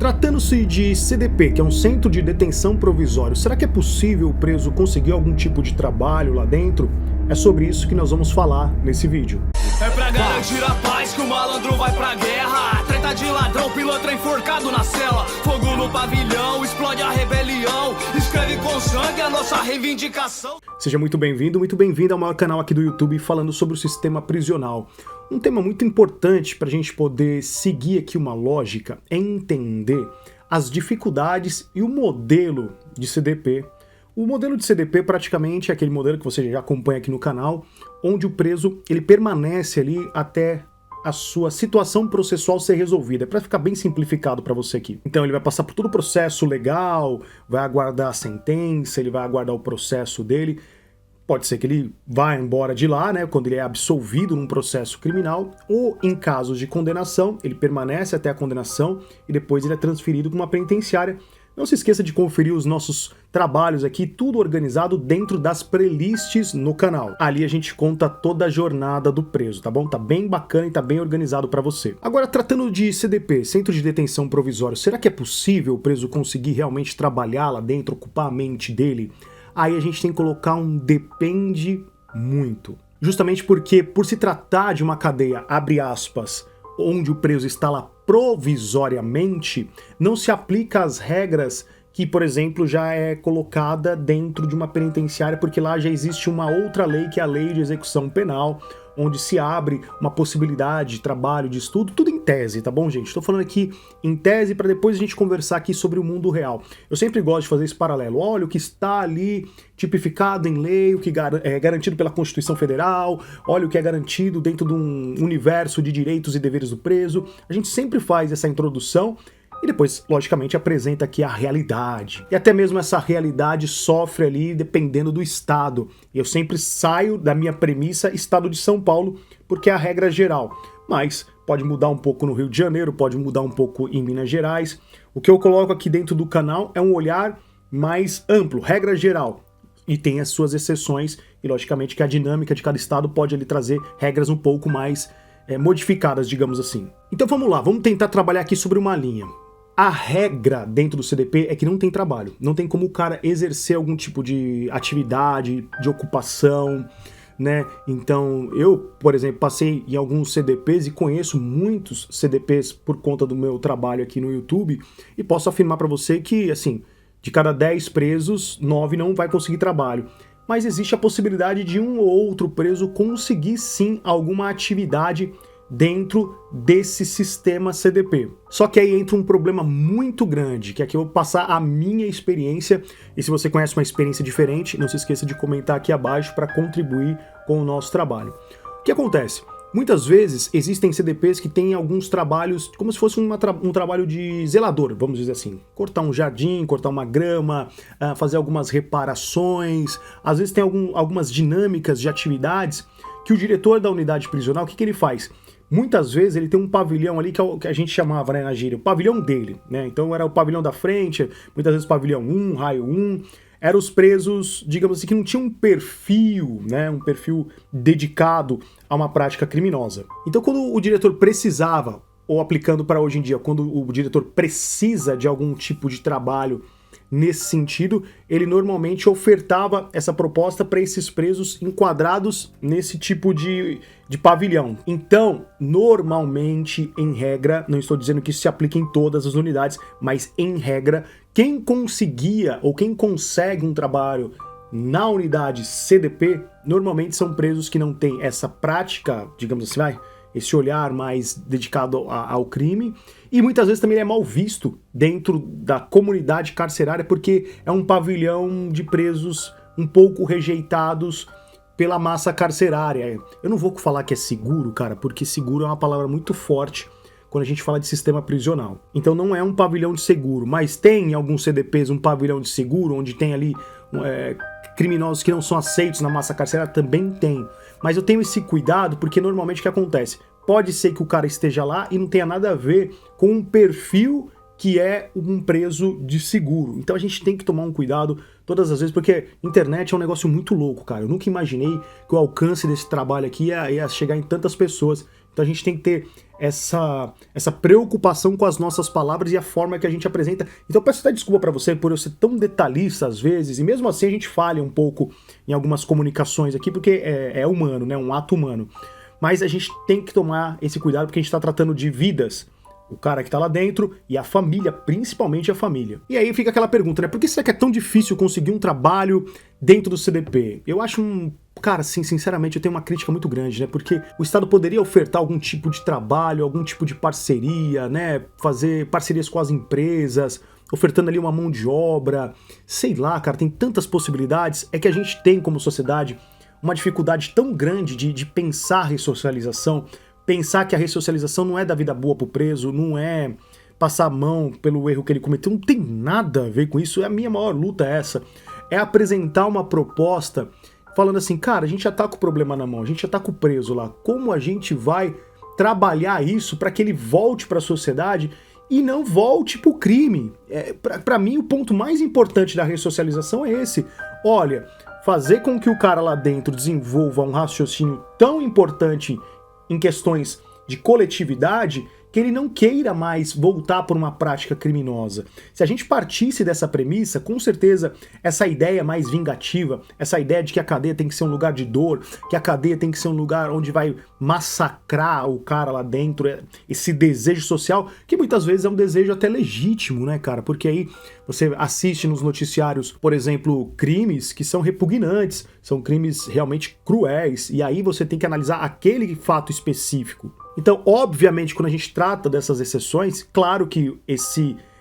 Tratando-se de CDP, que é um centro de detenção provisório, será que é possível o preso conseguir algum tipo de trabalho lá dentro? É sobre isso que nós vamos falar nesse vídeo. É pra garantir a paz que o malandro vai pra guerra. Treta de ladrão, pilantra enforcado na cela. Fogo no pavilhão, explode a rebelião. Escreve com sangue a nossa reivindicação. Seja muito bem-vindo ao maior canal aqui do YouTube falando sobre o sistema prisional. Um tema muito importante para a gente poder seguir aqui uma lógica é entender as dificuldades e o modelo de CDP. O modelo de CDP praticamente é aquele modelo que você já acompanha aqui no canal, onde o preso ele permanece ali até a sua situação processual ser resolvida. É para ficar bem simplificado para você aqui. Então ele vai passar por todo o processo legal, vai aguardar a sentença, ele vai aguardar o processo dele. Pode ser que ele vá embora de lá, né, quando ele é absolvido num processo criminal, ou em casos de condenação, ele permanece até a condenação e depois ele é transferido para uma penitenciária. Não se esqueça de conferir os nossos trabalhos aqui, tudo organizado dentro das playlists no canal. Ali a gente conta toda a jornada do preso, tá bom? Tá bem bacana e tá bem organizado para você. Agora, tratando de CDP, Centro de Detenção Provisório, será que é possível o preso conseguir realmente trabalhar lá dentro, ocupar a mente dele? Aí a gente tem que colocar um depende muito. Justamente porque, por se tratar de uma cadeia, abre aspas, onde o preso está lá provisoriamente, não se aplica as regras que, por exemplo, já é colocada dentro de uma penitenciária, porque lá já existe uma outra lei, que é a Lei de Execução Penal, onde se abre uma possibilidade de trabalho, de estudo, tudo em tese, tá bom, gente? Estou falando aqui em tese para depois a gente conversar aqui sobre o mundo real. Eu sempre gosto de fazer esse paralelo. Olha o que está ali tipificado em lei, o que é garantido pela Constituição Federal, olha o que é garantido dentro de um universo de direitos e deveres do preso. A gente sempre faz essa introdução e depois, logicamente, apresenta aqui a realidade. E até mesmo essa realidade sofre ali dependendo do estado. Eu sempre saio da minha premissa estado de São Paulo, porque é a regra geral. Mas pode mudar um pouco no Rio de Janeiro, pode mudar um pouco em Minas Gerais. O que eu coloco aqui dentro do canal é um olhar mais amplo, regra geral. E tem as suas exceções, e logicamente que a dinâmica de cada estado pode ali trazer regras um pouco mais modificadas, digamos assim. Então vamos lá, vamos tentar trabalhar aqui sobre uma linha. A regra dentro do CDP é que não tem trabalho, não tem como o cara exercer algum tipo de atividade, de ocupação, né? Então eu, por exemplo, passei em alguns CDPs e conheço muitos CDPs por conta do meu trabalho aqui no YouTube e posso afirmar para você que, assim, de cada 10 presos, 9 não vai conseguir trabalho. Mas existe a possibilidade de um ou outro preso conseguir sim alguma atividade dentro desse sistema CDP. Só que aí entra um problema muito grande, que aqui eu vou passar a minha experiência, e se você conhece uma experiência diferente, não se esqueça de comentar aqui abaixo para contribuir com o nosso trabalho. O que acontece? Muitas vezes existem CDPs que têm alguns trabalhos, como se fosse um trabalho de zelador, vamos dizer assim. Cortar um jardim, cortar uma grama, fazer algumas reparações. Às vezes tem algumas dinâmicas de atividades que o diretor da unidade prisional, o que ele faz? Muitas vezes ele tem um pavilhão ali que a gente chamava, né, na gíria, o pavilhão dele, né? Então era o pavilhão da frente, muitas vezes pavilhão 1, raio 1. Eram os presos, digamos assim, que não tinham um perfil, né, um perfil dedicado a uma prática criminosa. Então quando o diretor precisava, ou aplicando para hoje em dia, quando o diretor precisa de algum tipo de trabalho nesse sentido, ele normalmente ofertava essa proposta para esses presos enquadrados nesse tipo de pavilhão. Então, normalmente, em regra, não estou dizendo que isso se aplica em todas as unidades, mas em regra, quem conseguia ou quem consegue um trabalho na unidade CDP, normalmente são presos que não têm essa prática, digamos assim, esse olhar mais dedicado ao crime, e muitas vezes também ele é mal visto dentro da comunidade carcerária porque é um pavilhão de presos um pouco rejeitados pela massa carcerária. Eu não vou falar que é seguro, cara, porque seguro é uma palavra muito forte quando a gente fala de sistema prisional. Então não é um pavilhão de seguro, mas tem em alguns CDPs um pavilhão de seguro, onde tem ali criminosos que não são aceitos na massa carcerária, também tem. Mas eu tenho esse cuidado porque normalmente o que acontece? Pode ser que o cara esteja lá e não tenha nada a ver com um perfil que é um preso de seguro. Então a gente tem que tomar um cuidado todas as vezes, porque internet é um negócio muito louco, cara. Eu nunca imaginei que o alcance desse trabalho aqui ia chegar em tantas pessoas. Então a gente tem que ter essa preocupação com as nossas palavras e a forma que a gente apresenta. Então eu peço até desculpa para você por eu ser tão detalhista às vezes, e mesmo assim a gente falha um pouco em algumas comunicações aqui, porque é humano, né? Um ato humano. Mas a gente tem que tomar esse cuidado porque a gente está tratando de vidas. O cara que tá lá dentro e a família, principalmente a família. E aí fica aquela pergunta, né? Por que será que é tão difícil conseguir um trabalho dentro do CDP? Eu acho Cara, assim, sinceramente, eu tenho uma crítica muito grande, né? Porque o Estado poderia ofertar algum tipo de trabalho, algum tipo de parceria, né? Fazer parcerias com as empresas, ofertando ali uma mão de obra. Sei lá, cara, tem tantas possibilidades. É que a gente tem, como sociedade, uma dificuldade tão grande de pensar a ressocialização, pensar que a ressocialização não é dar vida boa pro preso, não é passar a mão pelo erro que ele cometeu, não tem nada a ver com isso. A minha maior luta é essa, é apresentar uma proposta falando assim, cara, a gente já tá com o problema na mão, a gente já tá com o preso lá, como a gente vai trabalhar isso para que ele volte para a sociedade e não volte pro crime? Para mim, o ponto mais importante da ressocialização é esse. Olha, fazer com que o cara lá dentro desenvolva um raciocínio tão importante em questões de coletividade que ele não queira mais voltar por uma prática criminosa. Se a gente partisse dessa premissa, com certeza essa ideia mais vingativa, essa ideia de que a cadeia tem que ser um lugar de dor, que a cadeia tem que ser um lugar onde vai massacrar o cara lá dentro, esse desejo social, que muitas vezes é um desejo até legítimo, né, cara? Porque aí você assiste nos noticiários, por exemplo, crimes que são repugnantes, são crimes realmente cruéis, e aí você tem que analisar aquele fato específico. Então, obviamente, quando a gente trata dessas exceções, claro que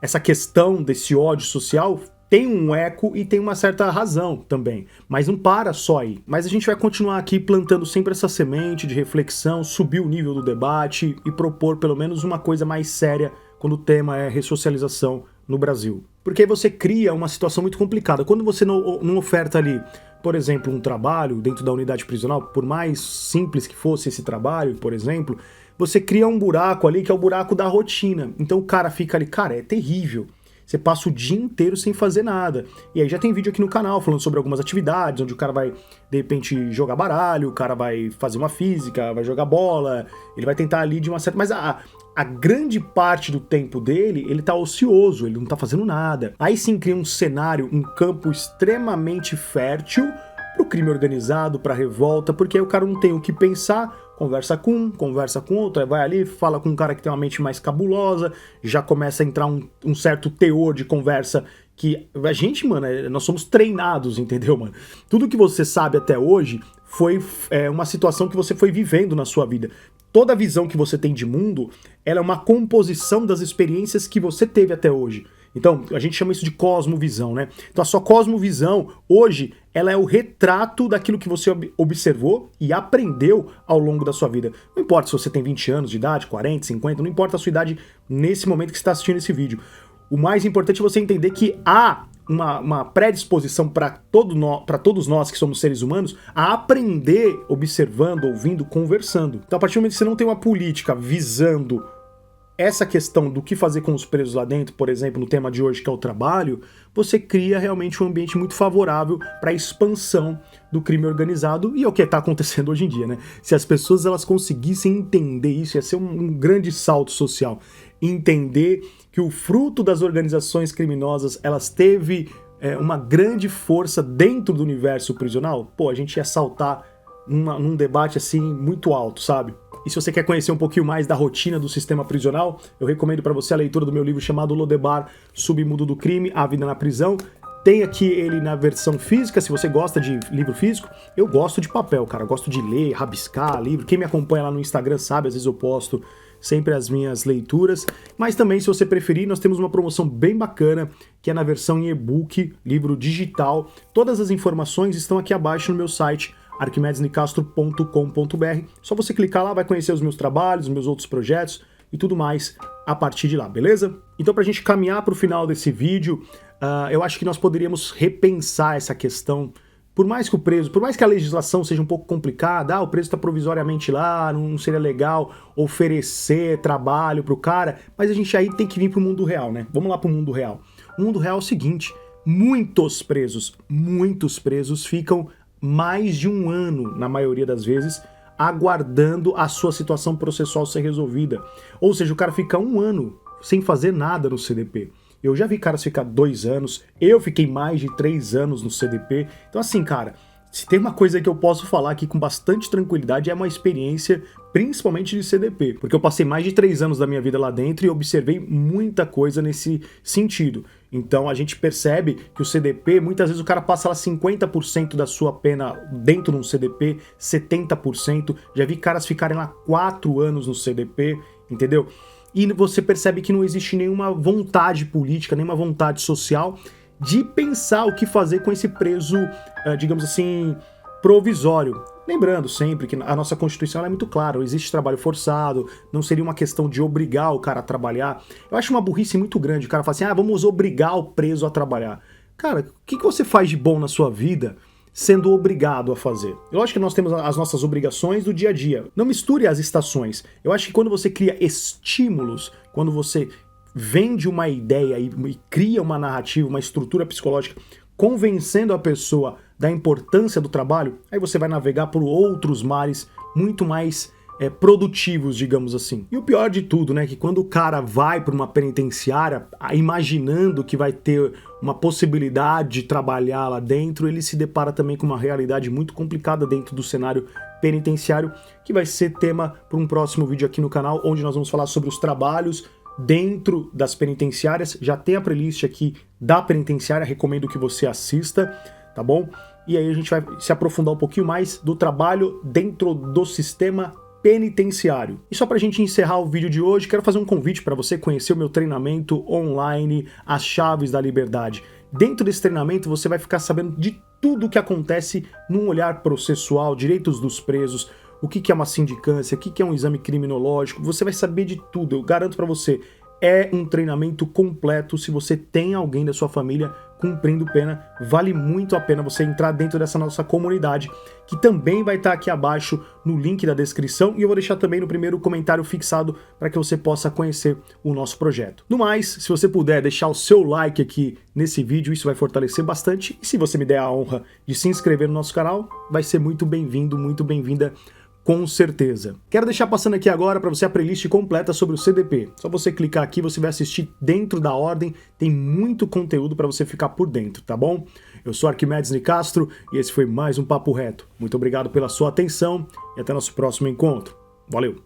essa questão desse ódio social tem um eco e tem uma certa razão também, mas não para só aí. Mas a gente vai continuar aqui plantando sempre essa semente de reflexão, subir o nível do debate e propor pelo menos uma coisa mais séria quando o tema é ressocialização no Brasil. Porque aí você cria uma situação muito complicada. Quando você não oferta ali, por exemplo, um trabalho dentro da unidade prisional, por mais simples que fosse esse trabalho, por exemplo, você cria um buraco ali que é o buraco da rotina. Então o cara fica ali, cara, é terrível. Você passa o dia inteiro sem fazer nada. E aí já tem vídeo aqui no canal falando sobre algumas atividades, onde o cara vai, de repente, jogar baralho, o cara vai fazer uma física, vai jogar bola, ele vai tentar ali de uma certa... Mas a grande parte do tempo dele, ele tá ocioso, ele não tá fazendo nada. Aí sim cria um cenário, um campo extremamente fértil pro crime organizado, pra revolta, porque aí o cara não tem o que pensar, conversa com um, conversa com outro, aí vai ali, fala com um cara que tem uma mente mais cabulosa, já começa a entrar um certo teor de conversa que a gente, mano, nós somos treinados, entendeu, mano? Tudo que você sabe até hoje foi uma situação que você foi vivendo na sua vida. Toda a visão que você tem de mundo, ela é uma composição das experiências que você teve até hoje. Então, a gente chama isso de cosmovisão, né? Então, a sua cosmovisão, hoje, ela é o retrato daquilo que você observou e aprendeu ao longo da sua vida. Não importa se você tem 20 anos de idade, 40, 50, não importa a sua idade nesse momento que você está assistindo esse vídeo. O mais importante é você entender que há uma predisposição para todos nós que somos seres humanos a aprender observando, ouvindo, conversando. Então, a partir do momento que você não tem uma política visando essa questão do que fazer com os presos lá dentro, por exemplo, no tema de hoje que é o trabalho, você cria realmente um ambiente muito favorável para a expansão do crime organizado, e é o que está acontecendo hoje em dia, né? Se as pessoas elas conseguissem entender isso, ia ser um grande salto social. Entender que o fruto das organizações criminosas, elas teve uma grande força dentro do universo prisional, pô, a gente ia saltar num debate assim muito alto, sabe? E se você quer conhecer um pouquinho mais da rotina do sistema prisional, eu recomendo para você a leitura do meu livro chamado Lodebar, Submundo do Crime, A Vida na Prisão. Tem aqui ele na versão física, se você gosta de livro físico. Eu gosto de papel, cara, eu gosto de ler, rabiscar livro. Quem me acompanha lá no Instagram sabe, às vezes eu posto sempre as minhas leituras. Mas também, se você preferir, nós temos uma promoção bem bacana, que é na versão em e-book, livro digital. Todas as informações estão aqui abaixo no meu site, arquimedesnicastro.com.br. Só você clicar lá, vai conhecer os meus trabalhos, os meus outros projetos e tudo mais a partir de lá, beleza? Então, pra gente caminhar pro final desse vídeo, eu acho que nós poderíamos repensar essa questão. Por mais que a legislação seja um pouco complicada, o preso está provisoriamente lá, não seria legal oferecer trabalho pro cara, mas a gente aí tem que vir pro mundo real, né? Vamos lá pro mundo real. O mundo real é o seguinte, muitos presos ficam mais de um ano, na maioria das vezes, aguardando a sua situação processual ser resolvida. Ou seja, o cara fica 1 ano sem fazer nada no CDP. Eu já vi caras ficar 2 anos, eu fiquei mais de 3 anos no CDP. Então assim, cara, se tem uma coisa que eu posso falar aqui com bastante tranquilidade é uma experiência, principalmente de CDP, porque eu passei mais de 3 anos da minha vida lá dentro e observei muita coisa nesse sentido. Então a gente percebe que o CDP, muitas vezes o cara passa lá 50% da sua pena dentro de um CDP, 70%. Já vi caras ficarem lá 4 anos no CDP, entendeu? E você percebe que não existe nenhuma vontade política, nenhuma vontade social de pensar o que fazer com esse preso, digamos assim, provisório. Lembrando sempre que a nossa Constituição é muito clara, existe trabalho forçado, não seria uma questão de obrigar o cara a trabalhar. Eu acho uma burrice muito grande, o cara fala assim, vamos obrigar o preso a trabalhar. Cara, o que você faz de bom na sua vida sendo obrigado a fazer? Eu acho que nós temos as nossas obrigações do dia a dia. Não misture as estações. Eu acho que quando você cria estímulos, quando você vende uma ideia e cria uma narrativa, uma estrutura psicológica, convencendo a pessoa da importância do trabalho, aí você vai navegar por outros mares muito mais produtivos, digamos assim. E o pior de tudo, né, que quando o cara vai para uma penitenciária, imaginando que vai ter uma possibilidade de trabalhar lá dentro, ele se depara também com uma realidade muito complicada dentro do cenário penitenciário, que vai ser tema para um próximo vídeo aqui no canal, onde nós vamos falar sobre os trabalhos dentro das penitenciárias. Já tem a playlist aqui da penitenciária, recomendo que você assista, tá bom? E aí a gente vai se aprofundar um pouquinho mais do trabalho dentro do sistema penitenciário. E só pra gente encerrar o vídeo de hoje, quero fazer um convite para você conhecer o meu treinamento online, As Chaves da Liberdade. Dentro desse treinamento você vai ficar sabendo de tudo o que acontece num olhar processual, direitos dos presos, o que é uma sindicância, o que é um exame criminológico, você vai saber de tudo, eu garanto para você. É um treinamento completo. Se você tem alguém da sua família cumprindo pena, vale muito a pena você entrar dentro dessa nossa comunidade, que também vai estar aqui abaixo no link da descrição, e eu vou deixar também no primeiro comentário fixado para que você possa conhecer o nosso projeto. No mais, se você puder deixar o seu like aqui nesse vídeo, isso vai fortalecer bastante, e se você me der a honra de se inscrever no nosso canal, vai ser muito bem-vindo, muito bem-vinda, com certeza. Quero deixar passando aqui agora para você a playlist completa sobre o CDP. Só você clicar aqui, você vai assistir dentro da ordem, tem muito conteúdo para você ficar por dentro, tá bom? Eu sou Arquimedes Nicastro e esse foi mais um Papo Reto. Muito obrigado pela sua atenção e até nosso próximo encontro. Valeu!